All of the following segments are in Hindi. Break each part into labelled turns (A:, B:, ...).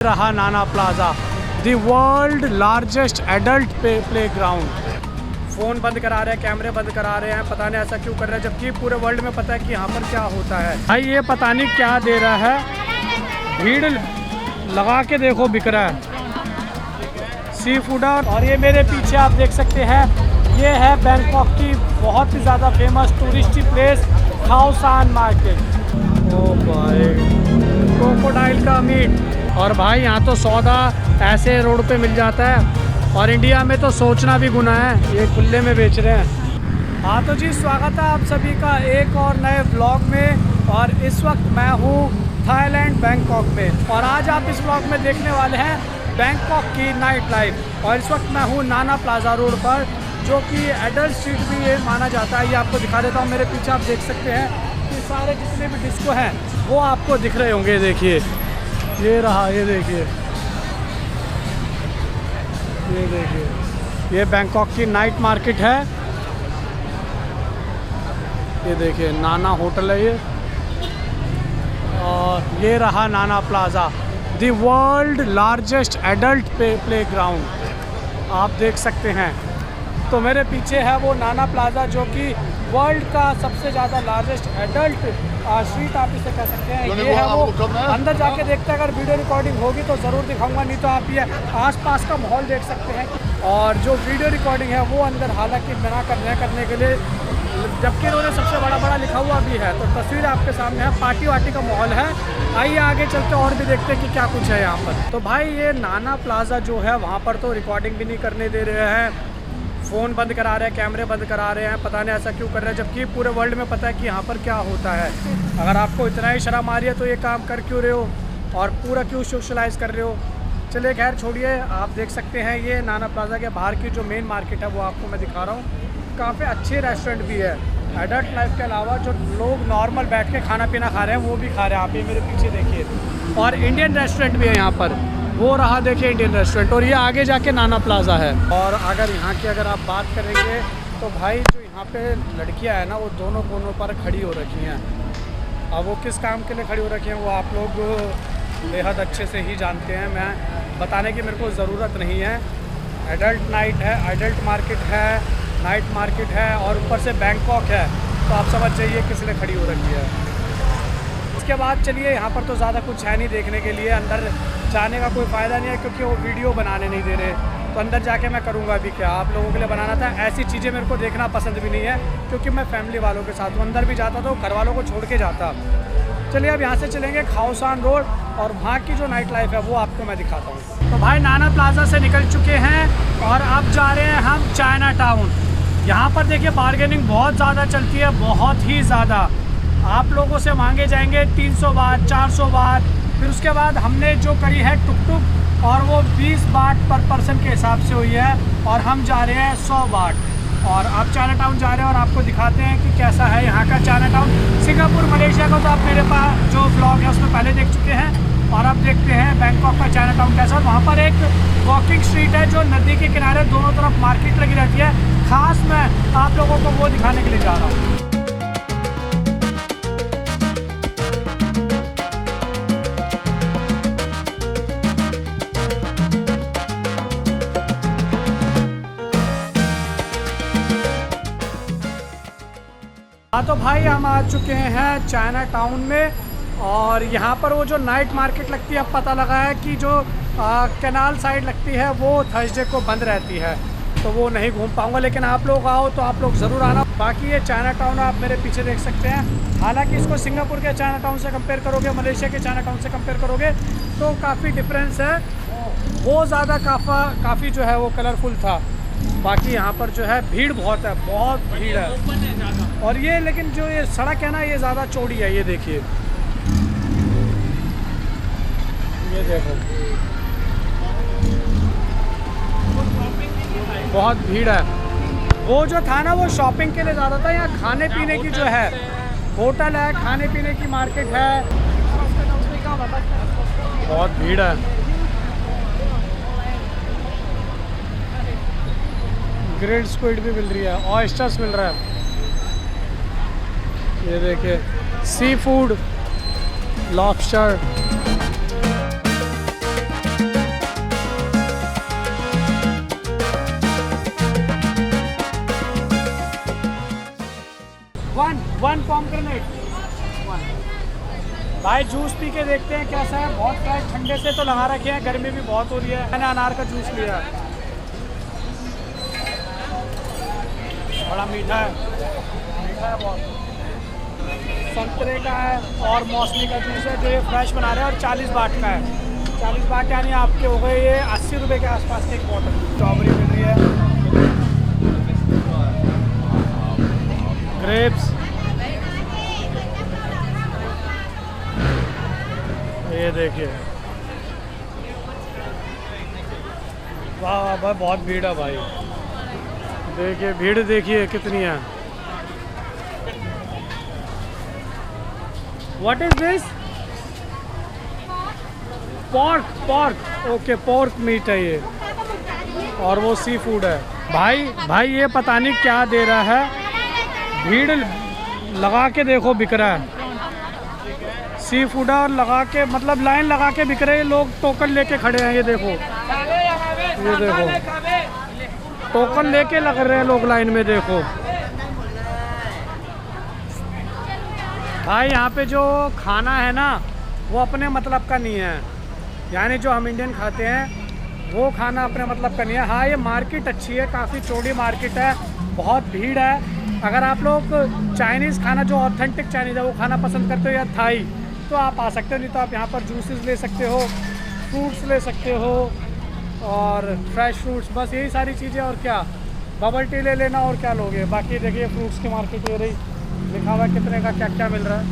A: रहा नाना plaza, the world largest adult play ground. Phone बंद करा रहे हैं, कैमरे बंद करा रहे हैं, पता नहीं ऐसा क्यों कर रहे हैं, जबकि पूरे वर्ल्ड में पता है कि यहाँ पर क्या होता है। भाई ये पता नहीं क्या दे रहा है, भीड़ लगा के देखो बिक रहा है सी फूड। और ये मेरे पीछे आप देख सकते हैं, ये है बैंकॉक की बहुत ही ज़्यादा फेमस टूरिस्टी प्लेस खाओ सान मार्केट। ओ भाई क्रोकोडाइल का मीट। और भाई यहाँ तो सौदा ऐसे रोड पे मिल जाता है, और इंडिया में तो सोचना भी गुनाह है, ये खुले में बेच रहे हैं। हाँ तो जी, स्वागत है आप सभी का एक और नए व्लॉग में। और इस वक्त मैं हूँ थाईलैंड बैंकॉक में, और आज आप इस व्लॉग में देखने वाले हैं बैंकॉक की नाइट लाइफ। और इस वक्त मैं हूँ नाना प्लाजा रोड पर, जो कि एडल्ट स्ट्रीट भी ये माना जाता है। ये आपको दिखा देता हूँ, मेरे पीछे आप देख सकते हैं कि सारे जितने भी डिस्को हैं वो आपको दिख रहे होंगे। देखिए ये रहा, ये देखिए, ये देखिए, ये बैंकॉक की नाइट मार्केट है। ये देखिए नाना होटल है ये, और ये रहा नाना plaza, the world largest adult play ground. आप देख सकते हैं, तो मेरे पीछे है वो नाना प्लाजा, जो कि वर्ल्ड का सबसे ज़्यादा लार्जेस्ट एडल्ट स्ट्रीट आप इसे कह सकते हैं। ये है वो, अंदर जाके देखते हैं, अगर वीडियो रिकॉर्डिंग होगी तो ज़रूर दिखाऊंगा, नहीं तो आप ये आसपास का माहौल देख सकते हैं। और जो वीडियो रिकॉर्डिंग है वो अंदर हालांकि मना करने के लिए, जबकि इन्होंने सबसे बड़ा लिखा हुआ भी है। तो तस्वीर आपके सामने है, पार्टी वार्टी का माहौल है। आइए आगे चलते और भी देखते हैं कि क्या कुछ है यहाँ पर। तो भाई ये नाना प्लाजा जो है, वहाँ पर तो रिकॉर्डिंग भी नहीं करने दे रहे हैं, फ़ोन बंद करा रहे हैं, कैमरे बंद करा रहे हैं, पता नहीं ऐसा क्यों कर रहे हैं, जबकि पूरे वर्ल्ड में पता है कि यहाँ पर क्या होता है। अगर आपको इतना ही शर्म आ रही है तो ये काम कर क्यों रहे हो, और पूरा क्यों सोशलाइज़ कर रहे हो। चलिए खैर छोड़िए, आप देख सकते हैं ये नाना प्लाजा के बाहर की जो मेन मार्केट है वो आपको मैं दिखा रहा हूँ। काफ़ी अच्छे रेस्टोरेंट भी है, एडल्ट लाइफ के अलावा जो लोग नॉर्मल बैठ के खाना पीना खा रहे हैं वो भी खा रहे हैं। आप ये मेरे पीछे देखिए, और इंडियन रेस्टोरेंट भी है यहाँ पर, वो रहा देखिए इंडियन रेस्टोरेंट, और ये आगे जाके नाना प्लाजा है। और अगर यहाँ की अगर आप बात करेंगे तो भाई जो यहाँ पे लड़कियाँ हैं ना, वो दोनों कोनों पर खड़ी हो रखी हैं। अब वो किस काम के लिए खड़ी हो रखी हैं वो आप लोग बेहद अच्छे से ही जानते हैं, मैं बताने की मेरे को ज़रूरत नहीं है। एडल्ट नाइट है, एडल्ट मार्केट है, नाइट मार्केट है, और ऊपर से बैंकॉक है, तो आप समझ जाइए किस लिए खड़ी हो रखी है। इसके बाद चलिए, यहाँ पर तो ज़्यादा कुछ है नहीं देखने के लिए, अंदर जाने का कोई फ़ायदा नहीं है क्योंकि वो वीडियो बनाने नहीं दे रहे। तो अंदर जाके मैं करूँगा अभी क्या, आप लोगों के लिए बनाना था। ऐसी चीज़ें मेरे को देखना पसंद भी नहीं है, क्योंकि मैं फैमिली वालों के साथ हूँ। अंदर भी जाता तो घर वालों को छोड़ के जाता। चलिए अब यहाँ से चलेंगे खाओ सान रोड, और वहाँ की जो नाइट लाइफ है वो आपको मैं दिखाता हूँ। तो भाई नाना प्लाजा से निकल चुके हैं, और अब जा रहे हैं हम चाइना टाउन। यहाँ पर देखिए बार्गेनिंग बहुत ज़्यादा चलती है, बहुत ही ज़्यादा। आप लोगों से मांगे जाएंगे 300 बात, 400 बात, फिर उसके बाद हमने जो करी है टुक टुक, और वो 20 बात पर पर्सन के हिसाब से हुई है, और हम जा रहे हैं 100 बात। और अब चाइना टाउन जा रहे हैं, और आपको दिखाते हैं कि कैसा है यहाँ का चाइना टाउन। सिंगापुर मलेशिया का तो आप मेरे पास जो व्लॉग है उसमें पहले देख चुके हैं, और अब देखते हैं बैंकॉक का चाइना टाउन कैसा है। वहाँ पर एक वॉकिंग स्ट्रीट है जो नदी के किनारे दोनों तरफ मार्केट लगी रहती है, खास मैं आप लोगों को वो दिखाने के लिए जा रहा हूँ। हाँ तो भाई हम आ चुके हैं चाइना टाउन में, और यहाँ पर वो जो नाइट मार्केट लगती है, अब पता लगा है कि जो कैनाल साइड लगती है वो थर्सडे को बंद रहती है, तो वो नहीं घूम पाऊँगा। लेकिन आप लोग आओ तो आप लोग ज़रूर आना। बाकी ये चाइना टाउन आप मेरे पीछे देख सकते हैं, हालांकि इसको सिंगापुर के चाइना टाउन से कंपेयर करोगे, मलेशिया के चाइना टाउन से कंपेयर करोगे तो काफ़ी डिफरेंस है। वो ज़्यादा काफ़ी जो है वो कलरफुल था। बाकी यहाँ पर जो है भीड़ बहुत है, बहुत भीड़ है। और ये लेकिन जो ये सड़क है ना, ये ज़्यादा चौड़ी है। ये देखिए, ये देखो बहुत भीड़ है। वो जो था ना वो शॉपिंग के लिए ज़्यादा था, यहाँ खाने पीने की जो है होटल है, खाने पीने की मार्केट है, बहुत भीड़ है। ग्रिल्ड स्क्विड भी मिल रही है, ऑयस्टर्स मिल रहा है। ये देखिए सी फूड, लॉबस्टर। 1 pomegranate। भाई जूस पी के देखते हैं कैसा है। बहुत फ्रेश, ठंडे से तो लगा रखे हैं, गर्मी भी बहुत हो रही है। मैंने अनार का जूस लिया है, बड़ा मीठा है, बहुत। संतरे का है और मौसमी का जूस है जो ये फ्रेश बना रहे हैं, और 40 बाट का है। 40 बाट यानी आपके हो गए ये 80 रुपये के आसपास की एक बॉटल। स्ट्रॉबेरी मिल रही है, ग्रेप्स, ये देखिए। वाह वाह भाई, बहुत भीड़ है भाई। देखिए भीड़, देखिए कितनी है। What is this? Pork. Okay, pork meat है ये, और वो सी फूड है। भाई ये पता नहीं क्या दे रहा है। भीड़ लगा के देखो, बिक रहा है। सी फूड और लगा के, मतलब लाइन लगा के बिक रहे हैं। लोग टोकन लेके खड़े हैं, ये देखो, ये देखो, टोकन लेके लग रहे हैं लोग लाइन में, देखो। भाई यहाँ पे जो खाना है ना, वो अपने मतलब का नहीं है। यानी जो हम इंडियन खाते हैं वो खाना अपने मतलब का नहीं है। हाँ, ये मार्केट अच्छी है, काफ़ी चौड़ी मार्केट है, बहुत भीड़ है। अगर आप लोग चाइनीज़ खाना, जो ऑथेंटिक चाइनीज़ है, वो खाना पसंद करते हो या थाई, तो आप आ सकते हो। नहीं तो आप यहाँ पर जूसेस ले सकते हो, फ्रूट्स ले सकते हो, और फ्रेश फ्रूट्स, बस यही सारी चीज़ें। और क्या, बबल टी ले लेना, और क्या लोगे। बाकी देखिए फ्रूट्स की मार्केट ये रही, लिखा हुआ कितने का क्या क्या मिल रहा है।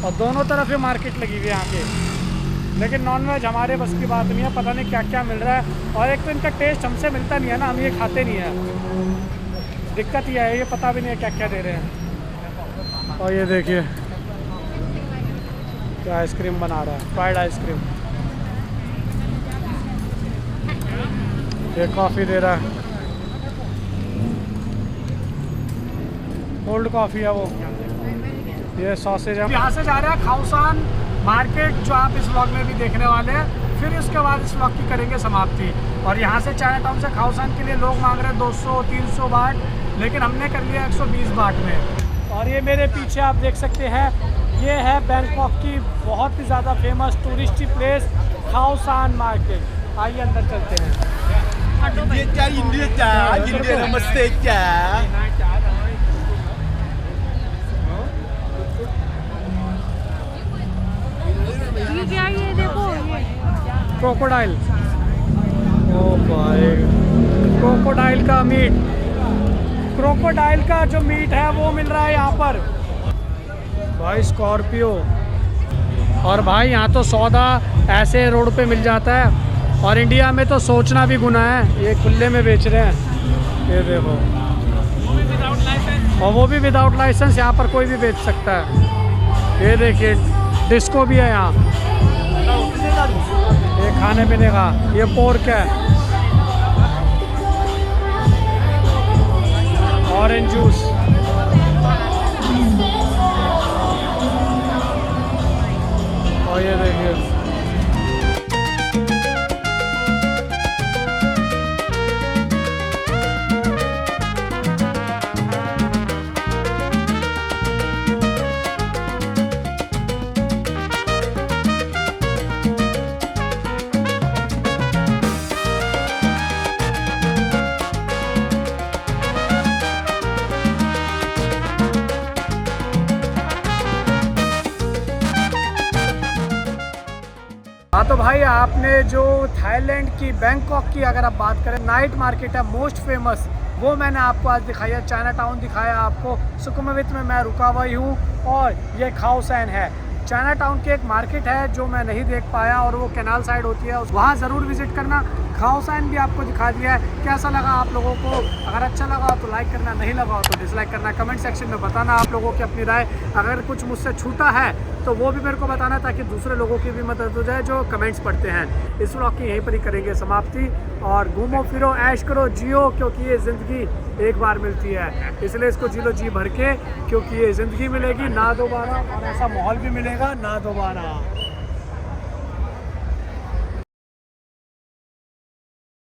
A: और दोनों तरफ ये मार्केट लगी हुई है यहाँ पे। लेकिन नॉनवेज हमारे बस की बात नहीं है, पता नहीं क्या क्या मिल रहा है। और एक तो इनका टेस्ट हमसे मिलता नहीं है ना, हम ये खाते नहीं हैं। दिक्कत ये है, ये पता भी नहीं है क्या क्या दे रहे हैं। और ये देखिए क्या आइसक्रीम बना रहा है, फ्राइड आइसक्रीम। ये कॉफ़ी दे रहा है, कोल्ड कॉफ़ी है वो। ये सॉसेज है। यहाँ से जा रहे हैं खाउसान मार्केट, जो आप इस व्लॉग में भी देखने वाले हैं। फिर इसके बाद इस व्लॉग की करेंगे समाप्ति। और यहाँ से चाइना टाउन से खाउसान के लिए लोग मांग रहे हैं 200-300 बाट, लेकिन हमने कर लिया 120 बाट में। और ये मेरे पीछे आप देख सकते हैं, ये है बैंकॉक की बहुत ही ज़्यादा फेमस टूरिस्टी प्लेस खाउसान मार्केट। आइए अंदर चलते हैं।
B: इंडिया नमस्ते क्या।
C: ये क्या, ये देखो, ये
A: क्रोकोडाइल। ओ भाई, क्रोकोडाइल का मीट, क्रोकोडाइल का जो मीट है वो मिल रहा है यहाँ पर भाई। स्कॉर्पियो। और भाई यहाँ तो सौदा ऐसे रोड पे मिल जाता है, और इंडिया में तो सोचना भी गुनाह है। ये खुले में बेच रहे हैं, ये देखो। और वो भी विदाउट लाइसेंस, यहाँ पर कोई भी बेच सकता है। ये देखिए, डिस्को भी है यहाँ। ये खाने पीने का, ये पोर्क है, ऑरेंज जूस। और ये देखिए, हाँ तो भाई आपने जो थाईलैंड की बैंकॉक की अगर आप बात करें, नाइट मार्केट है मोस्ट फेमस, वो मैंने आपको आज दिखाया। चाइना टाउन दिखाया आपको, सुकुमवित में मैं रुका हुआ ही हूँ। और ये खाउसान है। चाइना टाउन की एक मार्केट है जो मैं नहीं देख पाया, और वो कैनाल साइड होती है, वहाँ ज़रूर विज़िट करना। खाउसान भी आपको दिखा दिया है। कैसा लगा आप लोगों को? अगर अच्छा लगा तो लाइक करना, नहीं लगा हो तो डिसलाइक करना। कमेंट सेक्शन में बताना आप लोगों की अपनी राय। अगर कुछ मुझसे छूटा है तो वो भी मेरे को बताना, ताकि दूसरे लोगों की भी मदद हो जाए जो कमेंट्स पढ़ते हैं। इस व्लॉग की यहीं पर ही करेंगे समाप्ति। और घूमो फिरो, ऐश करो, जियो, क्योंकि ये ज़िंदगी एक बार मिलती है, इसलिए इसको जी लो जी भर के, क्योंकि ये ज़िंदगी मिलेगी ना दोबारा, और ऐसा माहौल भी मिलेगा ना दोबारा।